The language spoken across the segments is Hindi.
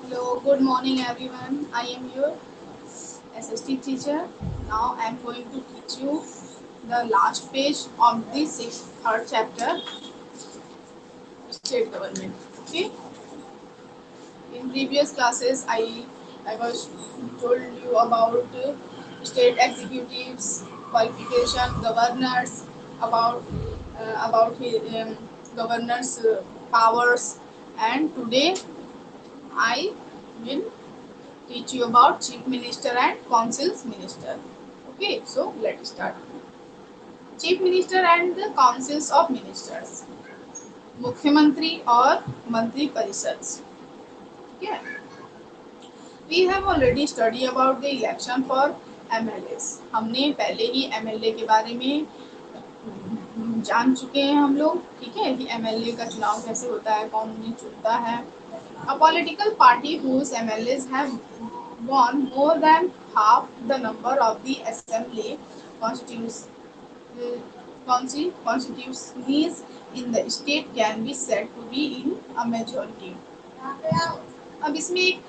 Hello, good morning everyone. I am your SST teacher. Now I am going to teach you the last page of the third chapter, state government. Okay. In previous classes, I was told you about state executives, qualification, governors, about governors' powers, and today I will teach you about chief minister and council's minister. Okay, so let's start. Chief minister and the councils of ministers, मुख्यमंत्री और मंत्री परिषद. ठीक है. We have already studied about the election for MLAs. हमने पहले ही MLA के बारे में जान चुके हैं हम लोग. ठीक है कि MLA का चुनाव कैसे होता है, कौन उन्हें चुनता है. A political party whose MLAs have won more than half the number of the assembly constituencies in the state can be said to be in a majority. अब इसमें एक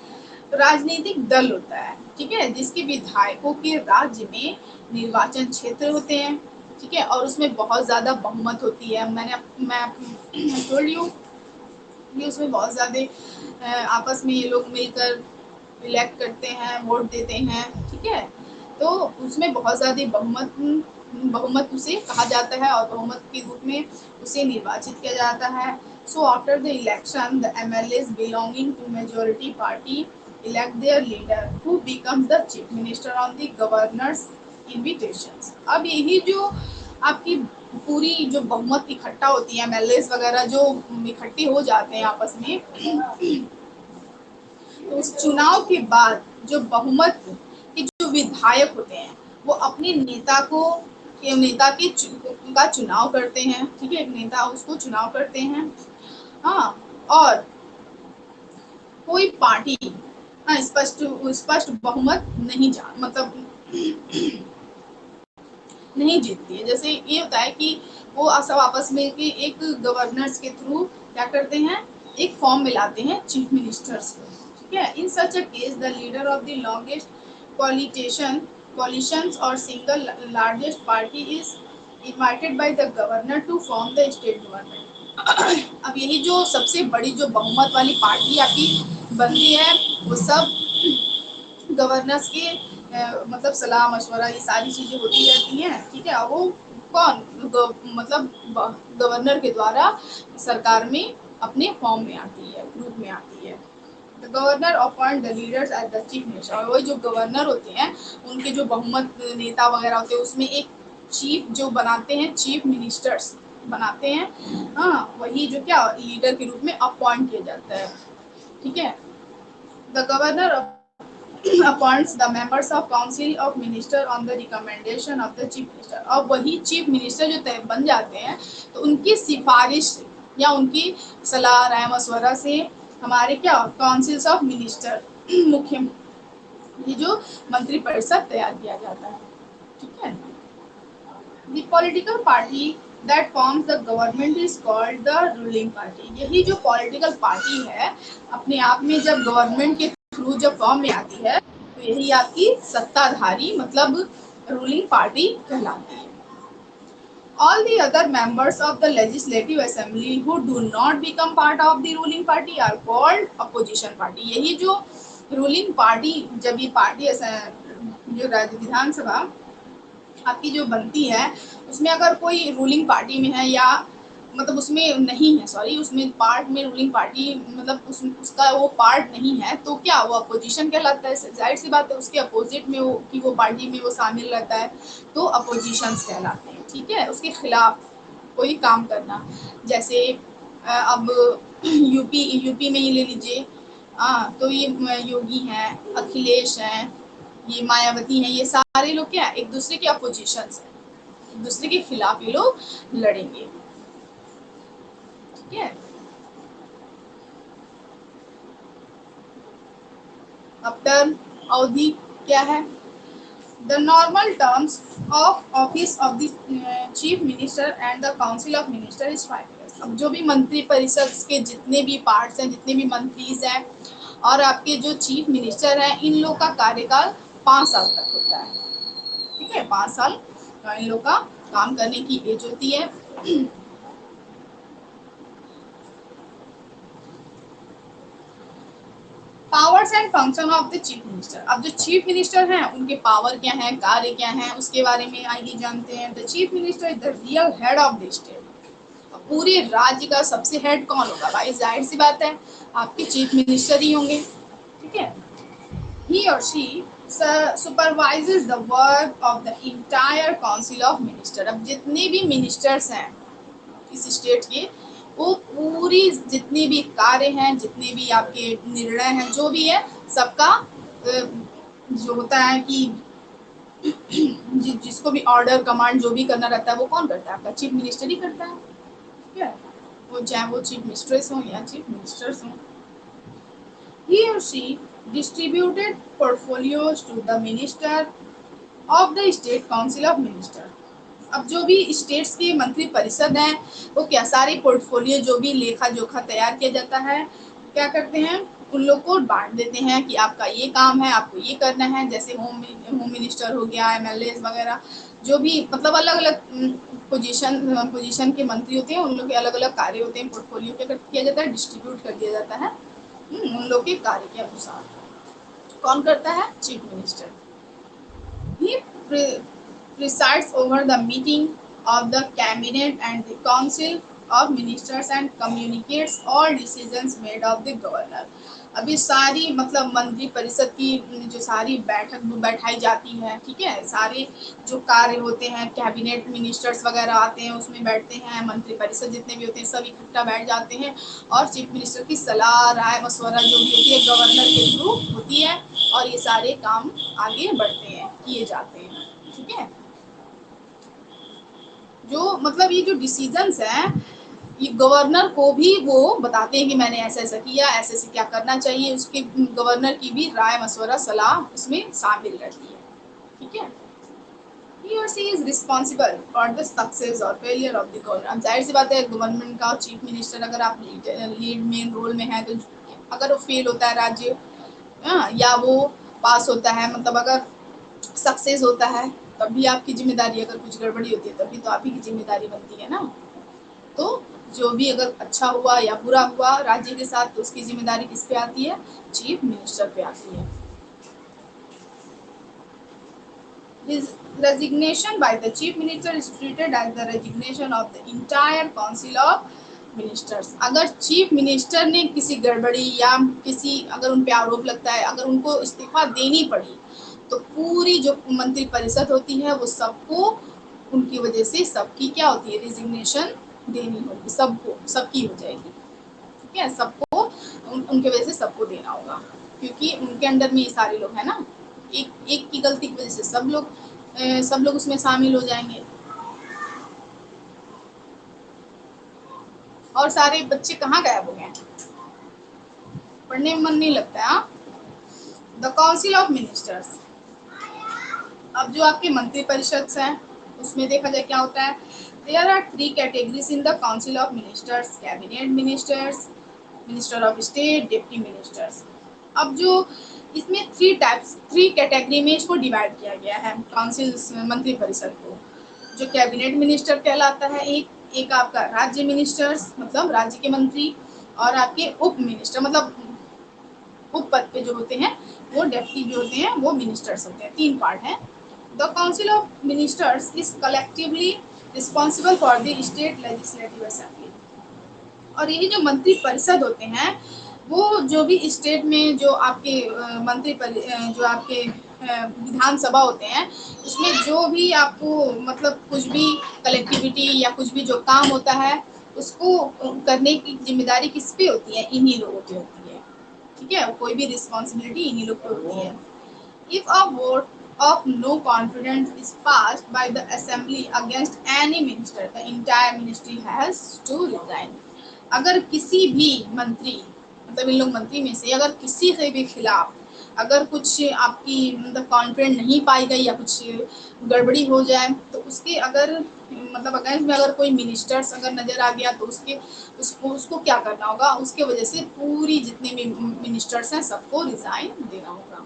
राजनीतिक दल होता है, ठीक है, जिसके विधायकों के राज्य में निर्वाचन क्षेत्र होते हैं, ठीक है, और उसमें बहुत ज्यादा बहुमत होती है. मैं टोल्ड यू कि उसमें बहुत ज्यादा आपस में ये लोग मिलकर इलेक्ट करते हैं, वोट देते हैं. ठीक है, तो उसमें बहुत ज्यादा बहुमत उसे कहा जाता है और बहुमत के रूप में उसे निर्वाचित किया जाता है. So after the election, the MLAs belonging to majority party elect their leader, who becomes the chief minister on the governor's invitations. अब यही जो आपकी पूरी जो बहुमत इकट्ठा होती है, MLAs वगैरह जो इकट्ठे हो जाते हैं आपस में, तो उस चुनाव के बाद जो बहुमत के जो विधायक होते हैं वो अपने नेता का चुनाव करते हैं. ठीक है, एक नेता उसको चुनाव करते हैं. हाँ, और कोई पार्टी स्पष्ट बहुमत नहीं जीतती है. जैसे ये होता है कि वो सब आपस में कि एक गवर्नर्स के थ्रू क्या करते हैं, एक फॉर्म मिलाते हैं चीफ मिनिस्टर्स को. ठीक है, in such a case the leader of the longest coalitions or single largest party is invited by the governor to form the state government. अब यही जो सबसे बड़ी जो बहुमत वाली पार्टी आपकी बनती है वो सब गवर्नर्स के मतलब सलाह मशवरा ये सारी चीजें होती रहती हैं. ठीक है, वो कौन मतलब गवर्नर के द्वारा सरकार में अपने फॉर्म में आती है, ग्रुप में आती है. The governor appoint the leaders as the chief minister. और वही जो गवर्नर होते हैं उनके जो बहुमत नेता वगैरह होते हैं उसमें एक चीफ जो बनाते हैं, चीफ मिनिस्टर्स बनाते हैं. हाँ, वही जो क्या लीडर के रूप में अपॉइंट किया जाता है. ठीक है, the governor appoints the members of council of minister on the recommendation of the chief minister. और वही चीफ मिनिस्टर जो तय बन जाते हैं तो उनकी सिफारिश या उनकी सलाह राय मशवरा से हमारे क्या काउंसिल्स ऑफ मिनिस्टर मुख्य ये जो मंत्री परिषद तैयार किया जाता है. ठीक है, the political party that forms the government is called the ruling party. यही जो पॉलिटिकल पार्टी है अपने आप में जब गवर्नमेंट के थ्रू जब फॉर्म में आती है तो यही आपकी सत्ताधारी मतलब रूलिंग पार्टी कहलाती है. All the other members of the legislative assembly who do not become part of the ruling party are called opposition party. यही जो ruling party जब ये पार्टी जो राज्य विधानसभा आपकी जो बनती है उसमें अगर कोई रूलिंग पार्टी में है या मतलब उसमें नहीं है, सॉरी उसमें पार्ट में रूलिंग पार्टी मतलब उसका वो पार्ट नहीं है तो क्या वो अपोजिशन कहलाता है. जाहिर सी बात है उसके अपोजिट में वो पार्टी में वो शामिल रहता है तो अपोजिशन कहलाते हैं. ठीक है, उसके खिलाफ कोई काम करना. जैसे अब यूपी में ही ले लीजिए. तो ये योगी हैं, अखिलेश हैं, ये मायावती हैं, ये सारे लोग क्या एक दूसरे के अपोजिशन है, एक दूसरे के खिलाफ ये लोग लड़ेंगे. ठीक है, अब टर्म अवधि क्या है. The normal terms of office of the chief minister and the council of minister is 5 years. अब जो भी मंत्री परिषद के जितने भी पार्ट्स हैं, जितने भी मंत्रीज हैं, और आपके जो चीफ मिनिस्टर हैं इन लोग का कार्यकाल 5 साल तक होता है। ठीक है, 5 साल इन लोग का काम करने की एज होती है। Powers and function of the chief minister. अब जो चीफ मिनिस्टर हैं उनके पावर क्या है, कार्य क्या है, उसके बारे में आइए जानते हैं। The chief minister is the real head of the state. पूरे राज्य का सबसे हेड कौन होगा भाई? जाहिर सी बात है आपके चीफ मिनिस्टर ही होंगे। ठीक है, he or she supervises the work of the entire council of minister। अब जितने भी मिनिस्टर्स हैं इस स्टेट के, वो पूरी जितने भी कार्य हैं, जितने भी आपके निर्णय हैं, जो भी है सबका जो होता है कि जिसको भी ऑर्डर कमांड जो भी करना रहता है वो कौन करता है? आपका चीफ मिनिस्टर ही करता है। ठीक है, वो चाहे वो चीफ मिनिस्ट्रेस हो या चीफ मिनिस्टर्स हो। He or she distributed portfolios to the minister of the state council of minister। अब जो भी स्टेट्स के मंत्री परिषद हैं वो क्या सारे पोर्टफोलियो जो भी लेखा जोखा तैयार किया जाता है, क्या करते हैं? उन लोग को बांट देते हैं कि आपका ये काम है, आपको ये करना है। जैसे होम मिनिस्टर हो गया, एमएलए वगैरह, जो भी मतलब अलग अलग पोजीशन के मंत्री होते हैं, उन लोग के अलग अलग कार्य होते हैं। पोर्टफोलियो क्या किया जाता है? डिस्ट्रीब्यूट कर दिया जाता है उन लोग के कार्य के अनुसार। कौन करता है? Chief minister. He presides over the meeting of the cabinet and the council of ministers and communicates all decisions made of the governor। अभी सारी मतलब मंत्री परिषद की जो सारी बैठक बैठाई जाती है, ठीक है, सारे जो कार्य होते हैं, कैबिनेट मिनिस्टर्स वगैरह आते हैं, उसमें बैठते हैं, मंत्री परिषद जितने भी होते हैं सब इकट्ठा बैठ जाते हैं और चीफ मिनिस्टर की सलाह राय मशवरा जो भी होती है गवर्नर के थ्रू होती है और ये सारे काम आगे बढ़ते हैं, किए जाते हैं। ठीक है, जो मतलब ये जो डिसीजंस हैं ये गवर्नर को भी वो बताते हैं कि मैंने ऐसा ऐसा किया, ऐसे ऐसे क्या करना चाहिए। उसके गवर्नर की भी राय मशवरा सलाह उसमें शामिल रहती है। ठीक है, he or she is responsible for the success or failure of the government। अब जाहिर सी बात है गवर्नमेंट का चीफ मिनिस्टर अगर आप लीड मेन रोल में है तो अगर वो फेल होता है राज्य या वो पास होता है, मतलब अगर सक्सेस होता है तब भी आपकी जिम्मेदारी, अगर कुछ गड़बड़ी होती है तब भी तो आप ही की जिम्मेदारी बनती है ना। तो जो भी अगर अच्छा हुआ या बुरा हुआ राज्य के साथ तो उसकी जिम्मेदारी किस पे आती है? चीफ मिनिस्टर पे आती है। His resignation by the chief minister is treated as the resignation of the entire council of ministers। अगर चीफ मिनिस्टर ने किसी गड़बड़ी या किसी अगर उन पे आरोप लगता है, अगर उनको इस्तीफा देनी पड़ी तो पूरी जो मंत्री परिषद होती है वो सबको उनकी वजह से सबकी क्या होती है? रिजिग्नेशन देनी होगी, सबको सबकी हो जाएगी। ठीक है, सबको उनके वजह से सबको देना होगा क्योंकि उनके अंडर में ये सारे लोग हैं ना। एक की गलती की वजह से सब लोग उसमें शामिल हो जाएंगे और सारे बच्चे कहाँ गायब हो गए? पढ़ने में मन नहीं लगता है। The council of ministers. अब जो आपके मंत्री परिषद हैं उसमें देखा जाए क्या होता है? There are 3 categories in the council of ministers: cabinet ministers, minister of state, deputy ministers. अब जो इसमें 3 कैटेगरी में इसको डिवाइड किया गया है काउंसिल मंत्री परिषद को। जो कैबिनेट मिनिस्टर कहलाता है एक आपका राज्य मिनिस्टर्स मतलब राज्य के मंत्री, और आपके उप मिनिस्टर मतलब उप पद पे जो होते हैं वो डेप्टी जो होते हैं वो मिनिस्टर्स होते हैं। 3 पार्ट हैं। The council of ministers is collectively responsible for the state legislative assembly. और ये जो मंत्री परिषद होते हैं वो जो भी स्टेट में जो आपके जो आपके विधानसभा होते हैं उसमें जो भी आपको मतलब कुछ भी कलेक्टिविटी या कुछ भी जो काम होता है उसको करने की जिम्मेदारी किस पे होती है? इन्हीं लोगों पे होती है। ठीक है, कोई भी रिस्पॉन्सिबिलिटी इन्हीं लोग पे होती है। If a vote of no confidence is passed by the assembly against any minister, the entire ministry has to resign। अगर किसी भी मंत्री मतलब इन लोग मंत्री में से अगर किसी से भी खिलाफ अगर कुछ आपकी मतलब कॉन्फिडेंट नहीं पाई गई या कुछ गड़बड़ी हो जाए तो उसके अगर मतलब अगेंस्ट में अगर कोई मिनिस्टर्स अगर नज़र आ गया तो उसको क्या करना होगा, उसके वजह से पूरी जितने भी मिनिस्टर्स हैं सबको रिज़ाइन देना होगा।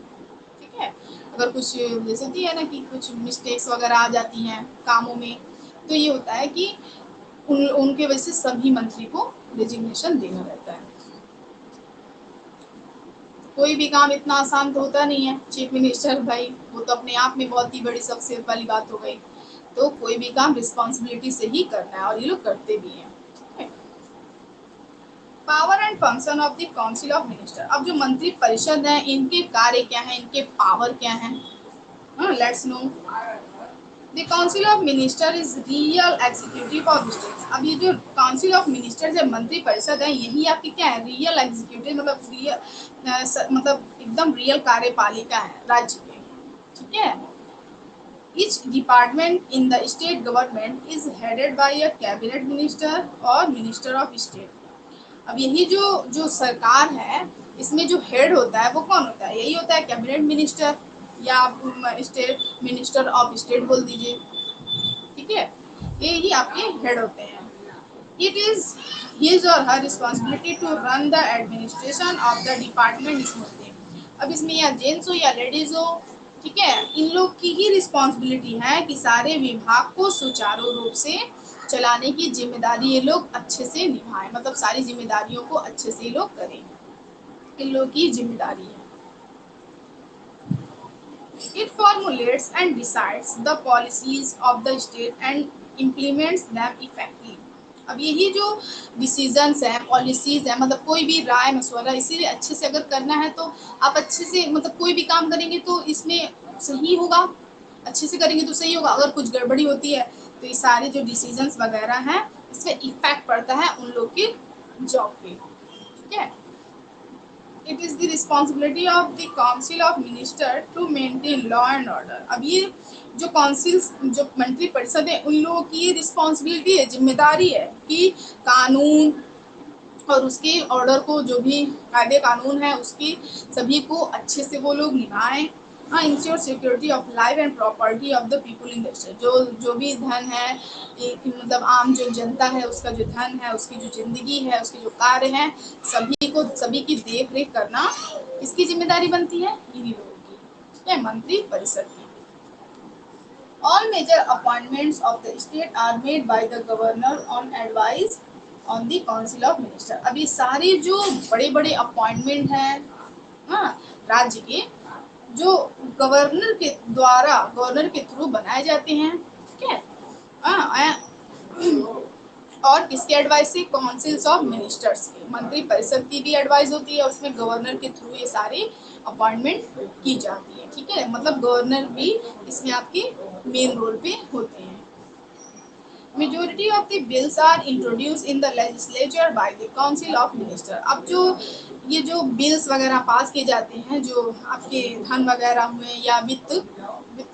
ठीक है, अगर कुछ जैसे होती है ना कि कुछ मिस्टेक्स वगैरह आ जाती हैं कामों में, तो ये होता है कि उनके वजह से सभी मंत्री को रेजिग्नेशन देना रहता है। कोई भी काम इतना आसान तो होता नहीं है। चीफ मिनिस्टर भाई वो तो अपने आप में बहुत ही बड़ी शख्सियत वाली बात हो गई। तो कोई भी काम रिस्पॉन्सिबिलिटी से ही करना है और ये लोग करते भी हैं। Power and function of the council of minister. अब जो मंत्री परिषद है इनके कार्य क्या है, इनके पावर क्या है, let's no. The council of minister is real executive of states. अब ये जो काउंसिल ऑफ मिनिस्टर है मंत्री परिषद है यही आपकी क्या है, रियल एग्जीक्यूटिव मतलब रियल मतलब एकदम रियल कार्यपालिका है राज्य के। ठीक है, each department in the state government is headed by a cabinet minister और minister of state। अब यही जो जो सरकार है इसमें जो हेड होता है वो कौन होता है, यही होता है कैबिनेट मिनिस्टर या आप स्टेट मिनिस्टर ऑफ स्टेट बोल दीजिए। ठीक है, ये ही आपके हेड होते हैं। इट इज हिज और her responsibility to run the administration of the department smoothly. अब इसमें या जेंट्स हो या लेडीज हो, ठीक है, इन लोग की ही रिस्पॉन्सिबिलिटी है कि सारे विभाग को सुचारू रूप से चलाने की जिम्मेदारी ये लोग अच्छे से निभाएं, मतलब सारी जिम्मेदारियों को अच्छे से ये लोग करें, इन लोग की जिम्मेदारी है। It formulates and decides the policies of the state and implements them effectively। अब यही जो डिसीजंस हैं, पॉलिसीज हैं, मतलब कोई भी राय मशवरा इसीलिए अच्छे से अगर करना है तो आप अच्छे से मतलब कोई भी काम करेंगे तो इसमें सही होगा, अच्छे से करेंगे तो सही होगा। अगर कुछ गड़बड़ी होती है तो ये सारे जो डिसीजंस वगैरह हैं इससे इफेक्ट पड़ता है उन लोग की जॉब पे। ठीक है, it is the responsibility of the council of minister to maintain law and order. अब ये जो काउंसिल जो मंत्री परिषद है उन लोगों की ये रिस्पॉन्सिबिलिटी है, जिम्मेदारी है कि कानून और उसके ऑर्डर को जो भी कायदे कानून है उसकी सभी को अच्छे से वो लोग निभाएं। Ensure security of life and property of the people in the state. जो भी धन है मतलब आम जो जनता है उसका जो धन है, उसकी जो जिंदगी है, उसके जो कार्य हैं, सभी की देख रेख करना किसकी जिम्मेदारी बनती है, इन्हीं लोगों की। ठीक है, मंत्री परिषद की। All major appointments of the state are made by the governor on advice on the council of minister। अब ये सारे जो बड़े बड़े अपॉइंटमेंट हैं राज्य के, जो गवर्नर के द्वारा गवर्नर के थ्रू बनाए जाते हैं। ठीक है, और किसके एडवाइस से, काउंसिल्स ऑफ मिनिस्टर्स के, मंत्री परिषद की भी एडवाइस होती है, उसमें गवर्नर के थ्रू ये सारी अपॉइंटमेंट की जाती है। ठीक है, मतलब गवर्नर भी इसमें आपके मेन रोल पे होते हैं। Majority of the bills are introduce in the legislature by the council of minister. अब जो ये जो बिल्स वगैरह पास किए जाते हैं, जो आपके धन वगैरह हुए या वित्त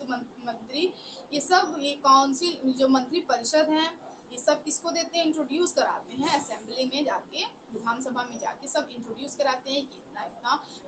मंत्री, ये सब ये काउंसिल जो मंत्री परिषद हैं ये सब किसको देते हैं, इंट्रोड्यूस कराते हैं असेंबली में जाके, विधानसभा में जाके सब इंट्रोड्यूस कराते हैं कि इतना इतना